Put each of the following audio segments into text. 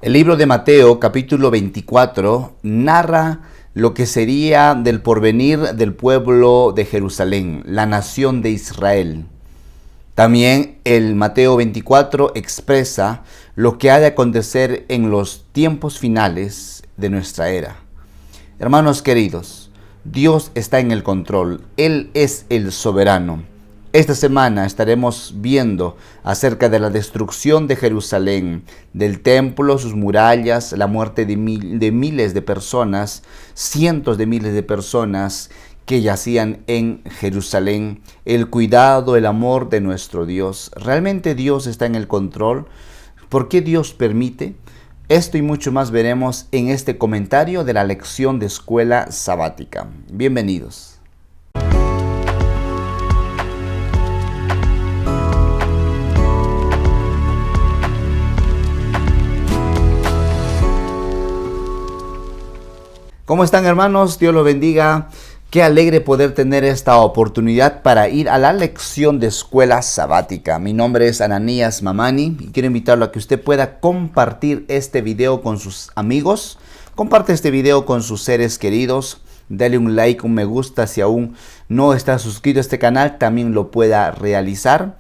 El libro de Mateo, capítulo 24, narra lo que sería del porvenir del pueblo de Jerusalén, la nación de Israel. También el Mateo 24 expresa lo que ha de acontecer en los tiempos finales de nuestra era. Hermanos queridos, Dios está en el control, Él es el soberano. Esta semana estaremos viendo acerca de la destrucción de Jerusalén, del templo, sus murallas, la muerte de miles de personas, cientos de miles de personas que yacían en Jerusalén, el cuidado, el amor de nuestro Dios. ¿Realmente Dios está en el control? ¿Por qué Dios permite? Esto y mucho más veremos en este comentario de la lección de escuela sabática. Bienvenidos. ¿Cómo están, hermanos? Dios los bendiga. Qué alegre poder tener esta oportunidad para ir a la lección de escuela sabática. Mi nombre es Ananías Mamani y quiero invitarlo a que usted pueda compartir este video con sus amigos. Comparte este video con sus seres queridos. Dale un like, un me gusta. Si aún no está suscrito a este canal, también lo pueda realizar.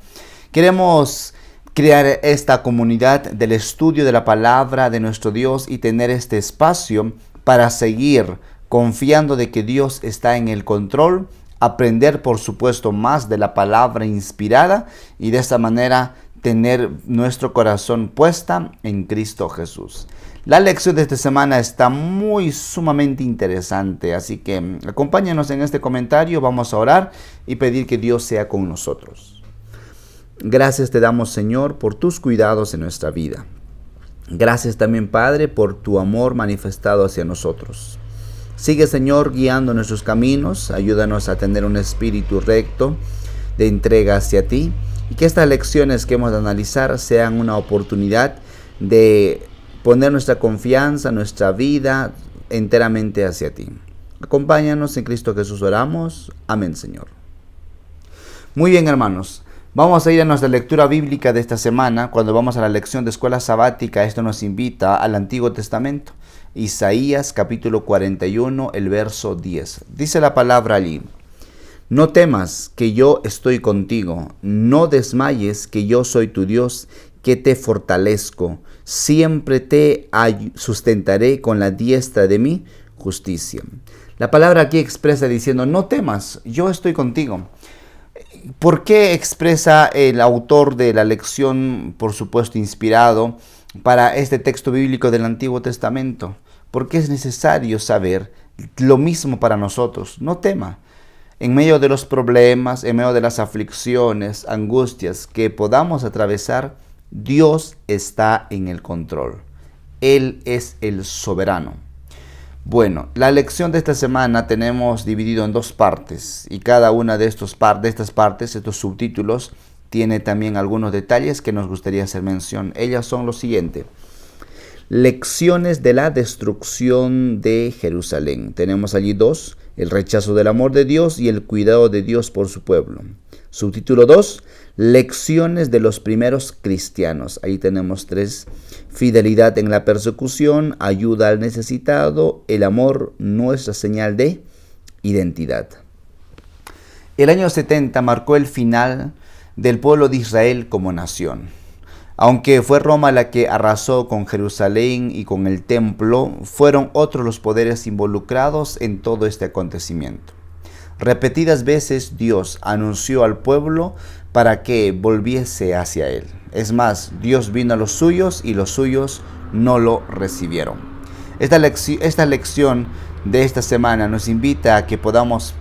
Queremos crear esta comunidad del estudio de la palabra de nuestro Dios y tener este espacio para seguir confiando de que Dios está en el control, aprender por supuesto más de la palabra inspirada y de esta manera tener nuestro corazón puesta en Cristo Jesús. La lección de esta semana está sumamente interesante, así que acompáñanos en este comentario, vamos a orar y pedir que Dios sea con nosotros. Gracias te damos, Señor, por tus cuidados en nuestra vida. Gracias también, Padre, por tu amor manifestado hacia nosotros. Sigue, Señor, guiando nuestros caminos. Ayúdanos a tener un espíritu recto de entrega hacia ti. Y que estas lecciones que hemos de analizar sean una oportunidad de poner nuestra confianza, nuestra vida enteramente hacia ti. Acompáñanos, en Cristo Jesús oramos. Amén, Señor. Muy bien, hermanos. Vamos a ir a nuestra lectura bíblica de esta semana. Cuando vamos a la lección de escuela sabática, esto nos invita al Antiguo Testamento. Isaías capítulo 41, el verso 10. Dice la palabra allí: No temas, que yo estoy contigo. No desmayes, que yo soy tu Dios, que te fortalezco. Siempre te sustentaré con la diestra de mi justicia. La palabra aquí expresa diciendo: no temas, yo estoy contigo. ¿Por qué expresa el autor de la lección, por supuesto inspirado, para este texto bíblico del Antiguo Testamento? Porque es necesario saber lo mismo para nosotros. No tema. En medio de los problemas, en medio de las aflicciones, angustias que podamos atravesar, Dios está en el control. Él es el soberano. Bueno, la lección de esta semana tenemos dividido en dos partes y cada una de estas partes, estos subtítulos, tiene también algunos detalles que nos gustaría hacer mención. Ellas son lo siguiente: lecciones de la destrucción de Jerusalén. Tenemos allí dos: el rechazo del amor de Dios y el cuidado de Dios por su pueblo. Subtítulo 2, lecciones de los primeros cristianos. Ahí tenemos tres: fidelidad en la persecución, ayuda al necesitado, el amor, nuestra señal de identidad. El año 70 marcó el final del pueblo de Israel como nación. Aunque fue Roma la que arrasó con Jerusalén y con el templo, fueron otros los poderes involucrados en todo este acontecimiento. Repetidas veces Dios anunció al pueblo para que volviese hacia Él. Es más, Dios vino a los suyos y los suyos no lo recibieron. Esta lección de esta semana nos invita a que podamos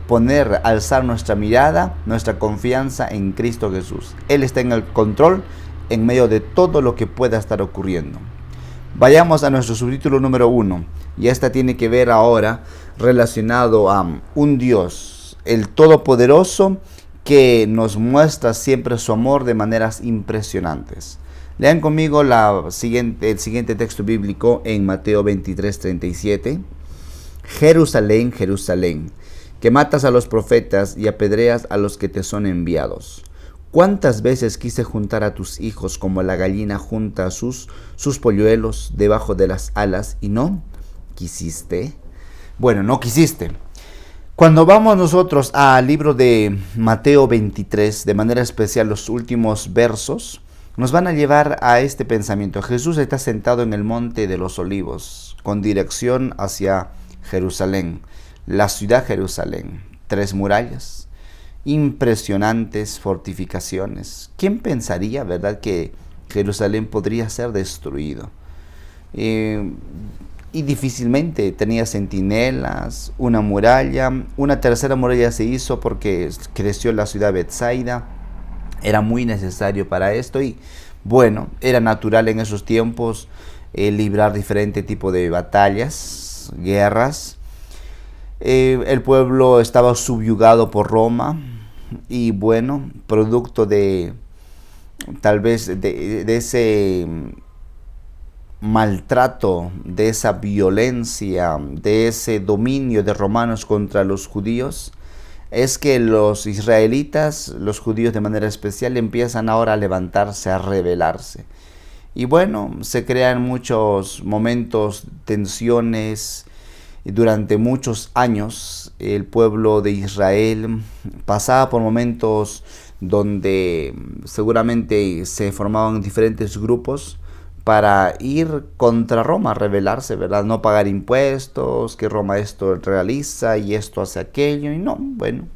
alzar nuestra mirada, nuestra confianza en Cristo Jesús. Él está en el control en medio de todo lo que pueda estar ocurriendo. Vayamos a nuestro subtítulo número 1. Y esta tiene que ver ahora relacionado a un Dios, el Todopoderoso, que nos muestra siempre su amor de maneras impresionantes. Lean conmigo el siguiente texto bíblico en Mateo 23:37. Jerusalén, Jerusalén, que matas a los profetas y apedreas a los que te son enviados. ¿Cuántas veces quise juntar a tus hijos como la gallina junta sus polluelos debajo de las alas y no quisiste? Bueno, no quisiste. Cuando vamos nosotros al libro de Mateo 23, de manera especial los últimos versos, nos van a llevar a este pensamiento. Jesús está sentado en el monte de los olivos, con dirección hacia Jerusalén, la ciudad Jerusalén, 3 murallas, impresionantes fortificaciones. ¿Quién pensaría, verdad, que Jerusalén podría ser destruido? Y difícilmente tenía centinelas, una muralla, una tercera muralla se hizo porque creció la ciudad Betsaida, era muy necesario para esto y bueno, era natural en esos tiempos librar diferente tipo de batallas, guerras. El pueblo estaba subyugado por Roma y bueno, producto de tal vez de ese maltrato, de esa violencia, de ese dominio de romanos contra los judíos, es que los israelitas, los judíos de manera especial, empiezan ahora a levantarse, a rebelarse. Y bueno, se crean muchos momentos, tensiones. Durante muchos años el pueblo de Israel pasaba por momentos donde seguramente se formaban diferentes grupos para ir contra Roma, rebelarse, ¿verdad? No pagar impuestos, que Roma esto realiza y esto hace aquello, y no, bueno.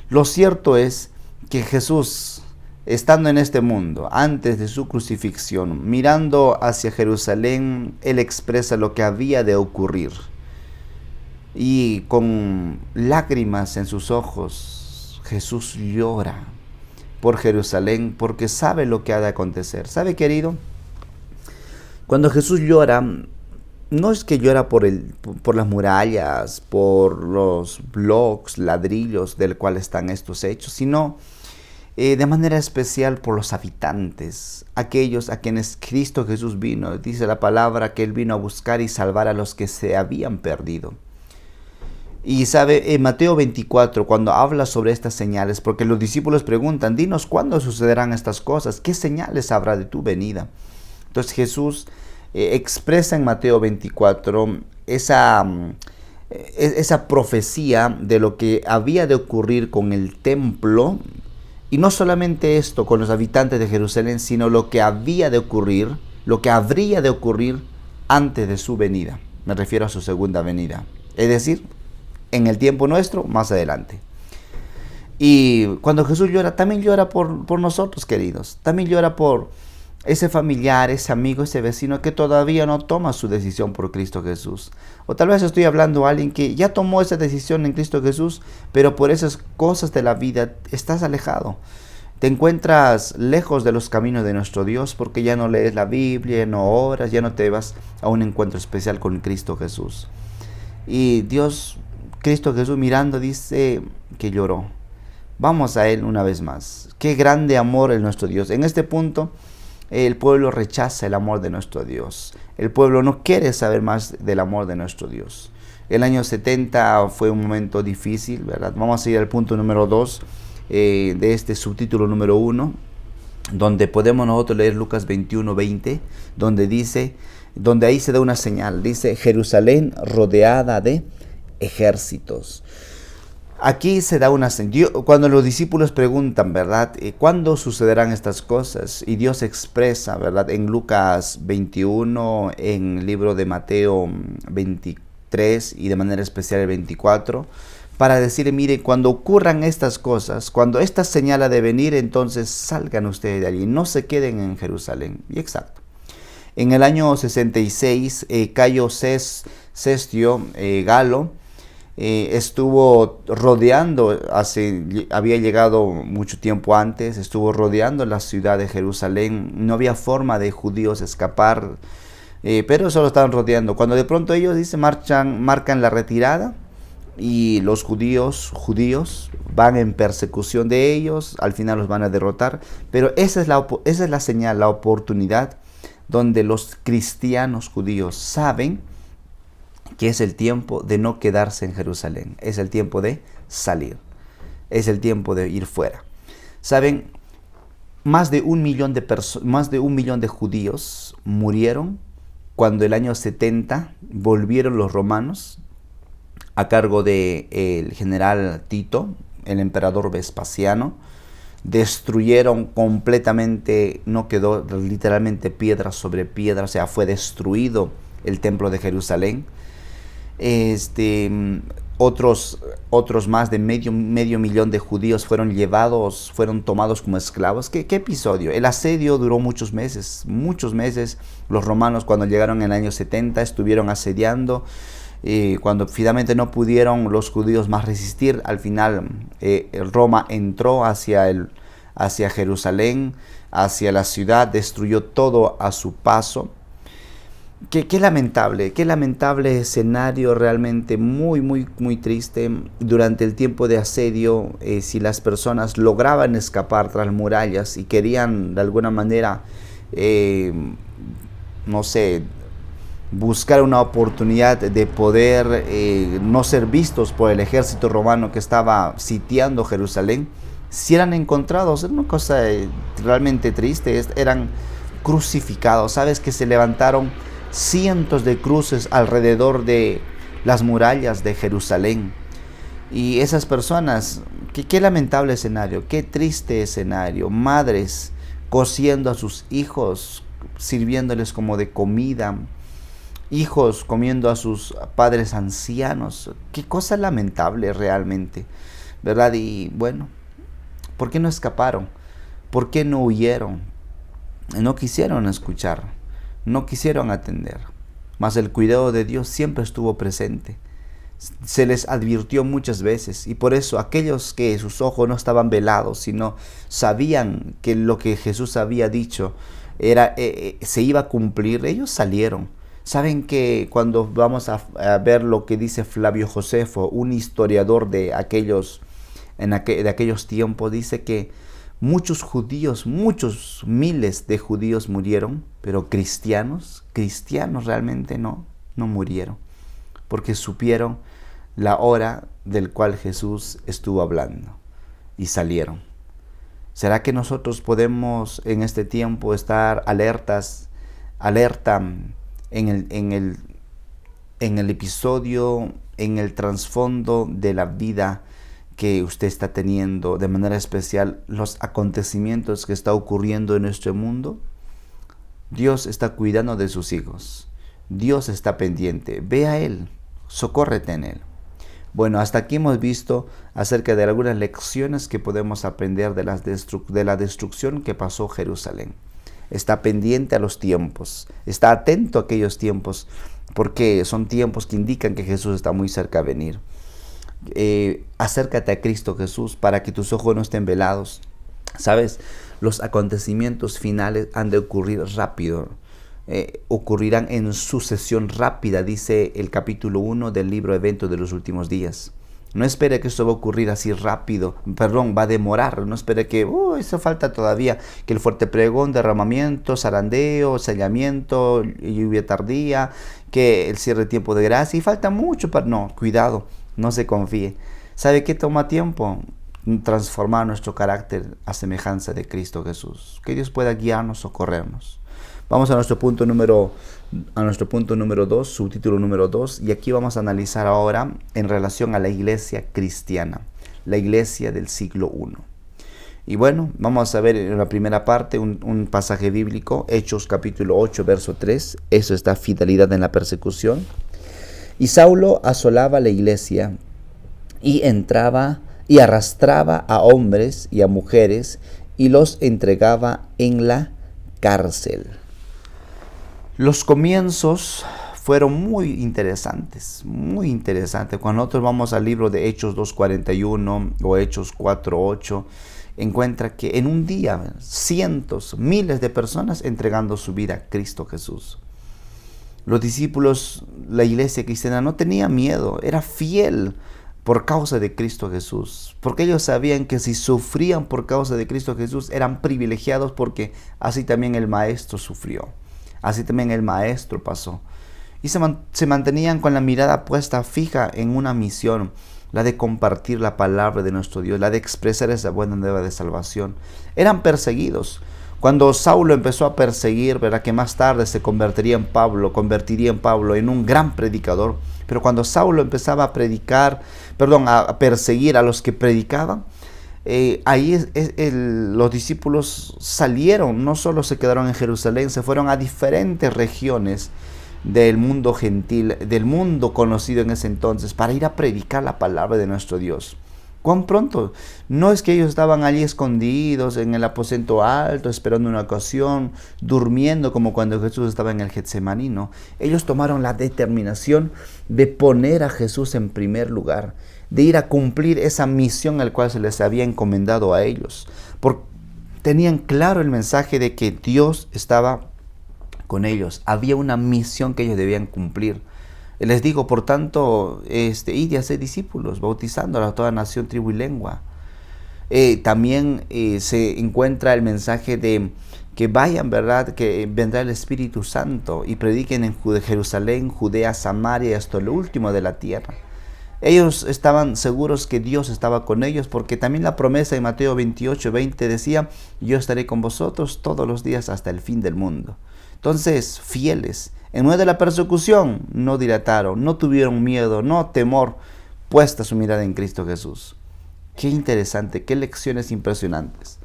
Lo cierto es que Jesús, estando en este mundo, antes de su crucifixión, mirando hacia Jerusalén, Él expresa lo que había de ocurrir. Y con lágrimas en sus ojos, Jesús llora por Jerusalén porque sabe lo que ha de acontecer. ¿Sabe, querido? Cuando Jesús llora, no es que llora por las murallas, por los bloques, ladrillos del cual están estos hechos, sino de manera especial por los habitantes, aquellos a quienes Cristo Jesús vino. Dice la palabra que Él vino a buscar y salvar a los que se habían perdido. Y sabe, en Mateo 24, cuando habla sobre estas señales, porque los discípulos preguntan, dinos cuándo sucederán estas cosas, qué señales habrá de tu venida. Entonces Jesús expresa en Mateo 24 esa profecía de lo que había de ocurrir con el templo, y no solamente esto con los habitantes de Jerusalén, sino lo que había de ocurrir, lo que habría de ocurrir antes de su venida. Me refiero a su segunda venida, es decir, en el tiempo nuestro, más adelante. Y cuando Jesús llora, también llora por nosotros, queridos. También llora por ese familiar, ese amigo, ese vecino que todavía no toma su decisión por Cristo Jesús. O tal vez estoy hablando a alguien que ya tomó esa decisión en Cristo Jesús, pero por esas cosas de la vida estás alejado. Te encuentras lejos de los caminos de nuestro Dios porque ya no lees la Biblia, no oras, ya no te vas a un encuentro especial con Cristo Jesús. Y Dios, Cristo Jesús mirando, dice que lloró. Vamos a Él una vez más. Qué grande amor es nuestro Dios. En este punto, el pueblo rechaza el amor de nuestro Dios. El pueblo no quiere saber más del amor de nuestro Dios. El año 70 fue un momento difícil, ¿verdad? Vamos a ir al punto número 2 de este subtítulo número 1, donde podemos nosotros leer Lucas 21:20, donde dice, donde ahí se da una señal. Dice, Jerusalén rodeada de ejércitos. Aquí se da una señal. Cuando los discípulos preguntan, ¿verdad? ¿Cuándo sucederán estas cosas? Y Dios expresa, ¿verdad? En Lucas 21, en el libro de Mateo 23 y de manera especial el 24, para decir, mire, cuando ocurran estas cosas, cuando esta señal ha de venir, entonces salgan ustedes de allí, no se queden en Jerusalén. Y exacto. En el año 66, Cayo Cestio Galo estuvo rodeando, había llegado mucho tiempo antes, estuvo rodeando la ciudad de Jerusalén. No había forma de judíos escapar, pero solo estaban rodeando. Cuando de pronto ellos marcan la retirada, y los judíos van en persecución de ellos, al final los van a derrotar. Pero esa es la señal, la oportunidad donde los cristianos judíos saben que es el tiempo de no quedarse en Jerusalén, es el tiempo de salir, es el tiempo de ir fuera. Saben, más de un millón de judíos murieron cuando el año 70 volvieron los romanos a cargo del general Tito, el emperador Vespasiano. Destruyeron completamente, no quedó literalmente piedra sobre piedra, o sea, fue destruido el templo de Jerusalén. Otros más de medio millón de judíos fueron tomados como esclavos. ¿Qué episodio? El asedio duró muchos meses. Los romanos, cuando llegaron en el año 70, estuvieron asediando. Cuando finalmente no pudieron los judíos más resistir, al final Roma entró hacia Jerusalén, hacia la ciudad, destruyó todo a su paso. Qué lamentable escenario, realmente muy triste. Durante el tiempo de asedio, si las personas lograban escapar tras murallas y querían de alguna manera, no sé, buscar una oportunidad de poder no ser vistos por el ejército romano que estaba sitiando Jerusalén, si eran encontrados, era una cosa realmente triste, eran crucificados. Sabes que se levantaron cientos de cruces alrededor de las murallas de Jerusalén. Y esas personas, qué lamentable escenario, qué triste escenario. Madres cosiendo a sus hijos, sirviéndoles como de comida. Hijos comiendo a sus padres ancianos. Qué cosa lamentable realmente, ¿verdad? Y bueno, ¿por qué no escaparon? ¿Por qué no huyeron? No quisieron escuchar. No quisieron atender, mas el cuidado de Dios siempre estuvo presente. Se les advirtió muchas veces, y por eso aquellos que sus ojos no estaban velados, sino sabían que lo que Jesús había dicho se iba a cumplir, ellos salieron. Saben que cuando vamos a ver lo que dice Flavio Josefo, un historiador de aquellos tiempos, dice que muchos miles de judíos murieron, pero cristianos realmente no murieron, porque supieron la hora del cual Jesús estuvo hablando y salieron. ¿Será que nosotros podemos en este tiempo estar alerta en el episodio, en el trasfondo de la vida que usted está teniendo, de manera especial los acontecimientos que está ocurriendo en nuestro mundo? Dios está cuidando de sus hijos. Dios está pendiente. Ve a Él, socórrete en Él. Bueno, hasta aquí hemos visto acerca de algunas lecciones que podemos aprender de la destrucción que pasó Jerusalén. Está pendiente a los tiempos, está atento a aquellos tiempos, porque son tiempos que indican que Jesús está muy cerca de venir. Acércate a Cristo Jesús para que tus ojos no estén velados. Sabes, los acontecimientos finales han de ocurrir rápido, ocurrirán en sucesión rápida, dice el capítulo 1 del libro Eventos de los Últimos Días. No espere que esto va a ocurrir así rápido, va a demorar. No espere que, eso falta todavía, que el fuerte pregón, derramamiento, zarandeo, sellamiento, lluvia tardía, que el cierre de tiempo de gracia, y falta mucho para... No, cuidado, no se confíe. ¿Sabe qué toma tiempo? Transformar nuestro carácter a semejanza de Cristo Jesús. Que Dios pueda guiarnos, socorrernos. Vamos a nuestro punto número 2, subtítulo número 2, y aquí vamos a analizar ahora en relación a la iglesia cristiana, la iglesia del siglo I. Y bueno, vamos a ver en la primera parte un pasaje bíblico, Hechos capítulo 8, verso 3, eso está: fidelidad en la persecución. Y Saulo asolaba la iglesia y entraba y arrastraba a hombres y a mujeres y los entregaba en la cárcel. Los comienzos fueron muy interesantes. Cuando nosotros vamos al libro de Hechos 2:41 o Hechos 4:8, encuentra que en un día cientos, miles de personas entregando su vida a Cristo Jesús. Los discípulos, la iglesia cristiana, no tenía miedo, era fiel por causa de Cristo Jesús, porque ellos sabían que si sufrían por causa de Cristo Jesús eran privilegiados, porque así también el Maestro sufrió. Así también el Maestro pasó. Y se mantenían con la mirada puesta fija en una misión. la de compartir la palabra de nuestro Dios, la de expresar esa buena nueva de salvación. Eran perseguidos. Cuando Saulo empezó a perseguir, verá que más tarde se convertiría en Pablo en un gran predicador. Pero cuando Saulo empezaba a perseguir a los que predicaban, los discípulos salieron, no solo se quedaron en Jerusalén, se fueron a diferentes regiones del mundo gentil, del mundo conocido en ese entonces, para ir a predicar la palabra de nuestro Dios. ¿Cuán pronto? No es que ellos estaban allí escondidos en el aposento alto, esperando una ocasión, durmiendo como cuando Jesús estaba en el Getsemaní, no. Ellos tomaron la determinación de poner a Jesús en primer lugar, de ir a cumplir esa misión al cual se les había encomendado a ellos. Porque tenían claro el mensaje de que Dios estaba con ellos. Había una misión que ellos debían cumplir. Les digo, por tanto, id y haced discípulos, bautizándolos a toda nación, tribu y lengua. También se encuentra el mensaje de que vayan, ¿verdad? Que vendrá el Espíritu Santo y prediquen en Jerusalén, Judea, Samaria y hasta lo último de la tierra. Ellos estaban seguros que Dios estaba con ellos, porque también la promesa en Mateo 28:20 decía: yo estaré con vosotros todos los días hasta el fin del mundo. Entonces, fieles, en medio de la persecución, no dilataron, no tuvieron miedo, no temor, puesta su mirada en Cristo Jesús. Qué interesante, qué lecciones impresionantes.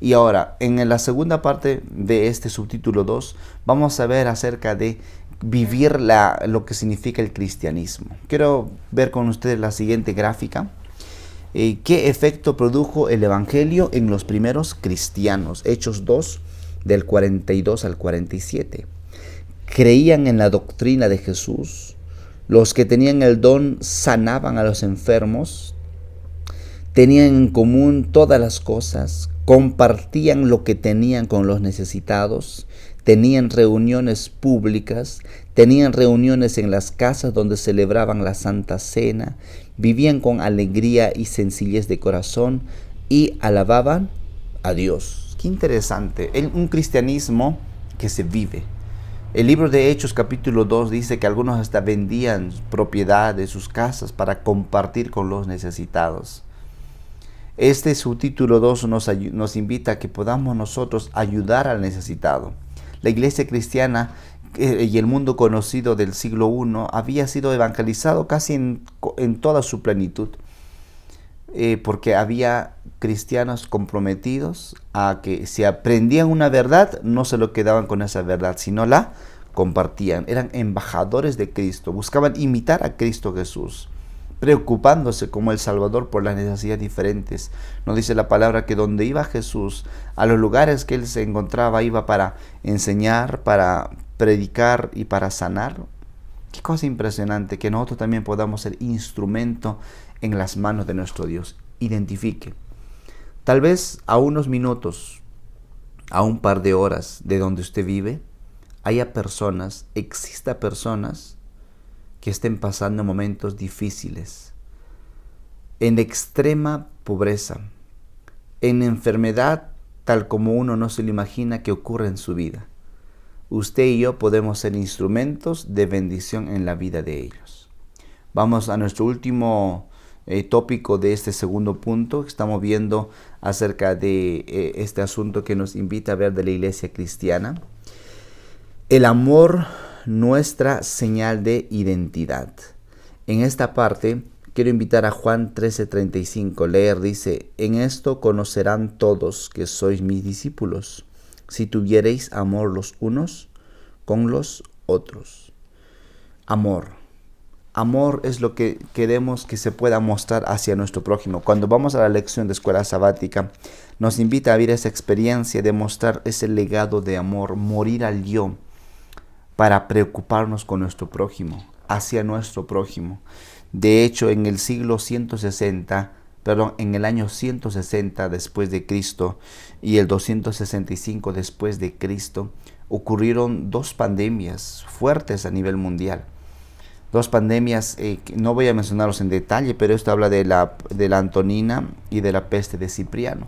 Y ahora, en la segunda parte de este subtítulo 2, vamos a ver acerca de vivir lo que significa el cristianismo. Quiero ver con ustedes la siguiente gráfica. ¿Qué efecto produjo el Evangelio en los primeros cristianos? Hechos 2, del 42 al 47. Creían en la doctrina de Jesús. Los que tenían el don sanaban a los enfermos. Tenían en común todas las cosas. Compartían lo que tenían con los necesitados. Tenían reuniones públicas. Tenían reuniones en las casas donde celebraban la Santa Cena. Vivían con alegría y sencillez de corazón y alababan a Dios. Qué interesante, un cristianismo que se vive. El libro de Hechos capítulo 2 dice que algunos hasta vendían propiedades, sus casas, para compartir con los necesitados. Este subtítulo 2 nos invita a que podamos nosotros ayudar al necesitado. La iglesia cristiana y el mundo conocido del siglo I había sido evangelizado casi en toda su plenitud. Porque había cristianos comprometidos a que si aprendían una verdad, no se lo quedaban con esa verdad, sino la compartían. Eran embajadores de Cristo, buscaban imitar a Cristo Jesús, preocupándose como el Salvador por las necesidades diferentes. Nos dice la palabra que donde iba Jesús, a los lugares que él se encontraba, iba para enseñar, para predicar y para sanar. Qué cosa impresionante que nosotros también podamos ser instrumento en las manos de nuestro Dios. Identifique. Tal vez a unos minutos, a un par de horas de donde usted vive, exista personas que estén pasando momentos difíciles, en extrema pobreza, en enfermedad tal como uno no se lo imagina que ocurre en su vida. Usted y yo podemos ser instrumentos de bendición en la vida de ellos. Vamos a nuestro último tópico de este segundo punto. Estamos viendo acerca de este asunto que nos invita a ver de la iglesia cristiana. El amor, nuestra señal de identidad. En esta parte quiero invitar a Juan 13:35. Leer, dice: en esto conocerán todos que sois mis discípulos, si tuviereis amor los unos con los otros. Amor. Amor es lo que queremos que se pueda mostrar hacia nuestro prójimo. Cuando vamos a la lección de escuela sabática, nos invita a vivir esa experiencia de mostrar ese legado de amor, morir al yo, para preocuparnos con nuestro prójimo, hacia nuestro prójimo. De hecho, en el año 160 después de Cristo y el 265 después de Cristo, ocurrieron dos pandemias fuertes a nivel mundial. Dos pandemias, no voy a mencionarlos en detalle, pero esto habla de la Antonina y de la peste de Cipriano,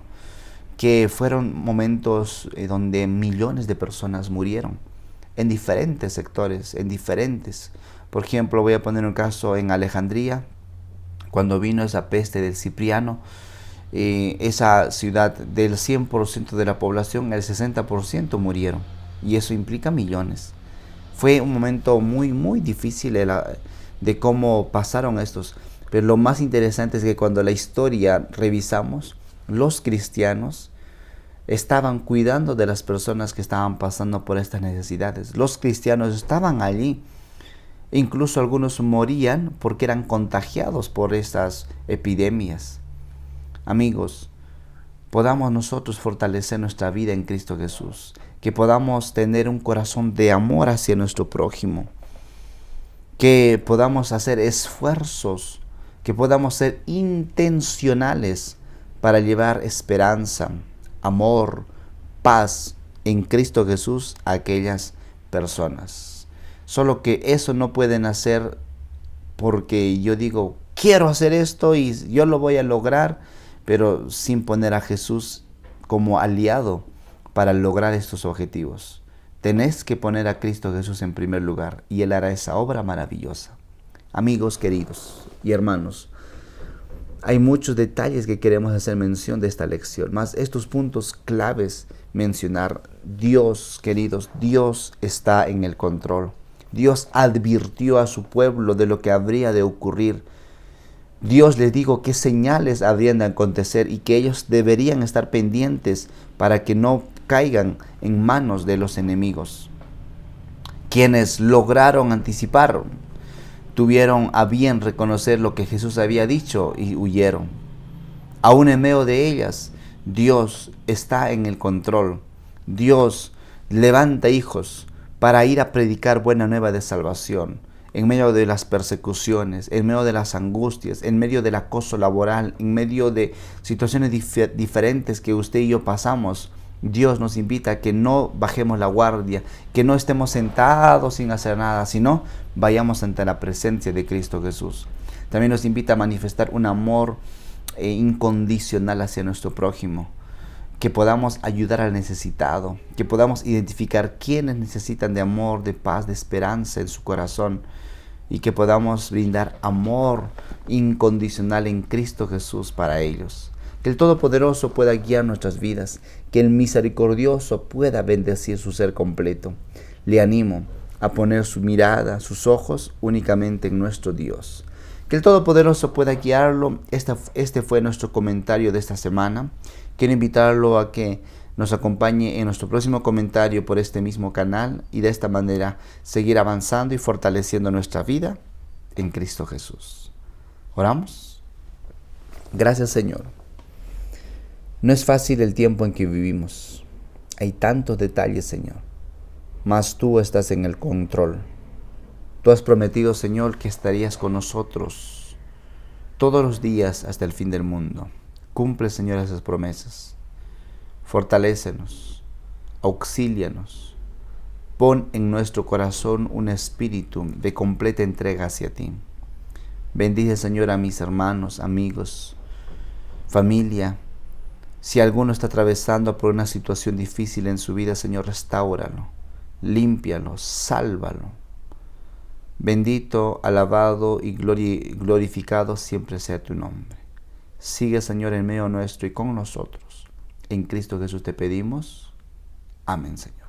que fueron momentos donde millones de personas murieron en diferentes sectores, Por ejemplo, voy a poner un caso en Alejandría, Cuando vino esa peste del Cipriano, esa ciudad, del 100% de la población, el 60% murieron. Y eso implica millones. Fue un momento muy, muy difícil de cómo pasaron estos. Pero lo más interesante es que cuando la historia revisamos, los cristianos estaban cuidando de las personas que estaban pasando por estas necesidades. Los cristianos estaban allí. Incluso algunos morían porque eran contagiados por estas epidemias. Amigos, podamos nosotros fortalecer nuestra vida en Cristo Jesús, que podamos tener un corazón de amor hacia nuestro prójimo, que podamos hacer esfuerzos, que podamos ser intencionales para llevar esperanza, amor, paz en Cristo Jesús a aquellas personas. Solo que eso no pueden hacer porque yo digo, quiero hacer esto y yo lo voy a lograr, pero sin poner a Jesús como aliado para lograr estos objetivos. Tenés que poner a Cristo Jesús en primer lugar y Él hará esa obra maravillosa. Amigos queridos y hermanos, hay muchos detalles que queremos hacer mención de esta lección, más estos puntos claves mencionar. Dios, queridos, Dios está en el control. Dios advirtió a su pueblo de lo que habría de ocurrir. Dios les dijo qué señales habrían de acontecer y que ellos deberían estar pendientes para que no caigan en manos de los enemigos. Quienes lograron anticipar, tuvieron a bien reconocer lo que Jesús había dicho y huyeron. Aún en medio de ellas, Dios está en el control. Dios levanta hijos para ir a predicar buena nueva de salvación, en medio de las persecuciones, en medio de las angustias, en medio del acoso laboral, en medio de situaciones diferentes que usted y yo pasamos. Dios nos invita a que no bajemos la guardia, que no estemos sentados sin hacer nada, sino vayamos ante la presencia de Cristo Jesús. También nos invita a manifestar un amor incondicional hacia nuestro prójimo, que podamos ayudar al necesitado, que podamos identificar quienes necesitan de amor, de paz, de esperanza en su corazón, y que podamos brindar amor incondicional en Cristo Jesús para ellos. Que el Todopoderoso pueda guiar nuestras vidas, que el Misericordioso pueda bendecir su ser completo. Le animo a poner su mirada, sus ojos únicamente en nuestro Dios. Que el Todopoderoso pueda guiarlo. Este fue nuestro comentario de esta semana. Quiero invitarlo a que nos acompañe en nuestro próximo comentario por este mismo canal y de esta manera seguir avanzando y fortaleciendo nuestra vida en Cristo Jesús. ¿Oramos? Gracias, Señor. No es fácil el tiempo en que vivimos. Hay tantos detalles, Señor, mas tú estás en el control. Tú has prometido, Señor, que estarías con nosotros todos los días hasta el fin del mundo. Cumple, Señor, esas promesas. Fortalécenos, auxílianos. Pon en nuestro corazón un espíritu de completa entrega hacia ti. Bendice, Señor, a mis hermanos, amigos, familia. Si alguno está atravesando por una situación difícil en su vida, Señor, restáuralo, límpialo, sálvalo. Bendito, alabado y glorificado siempre sea tu nombre. Sigue, Señor, en medio nuestro y con nosotros. En Cristo Jesús te pedimos. Amén, Señor.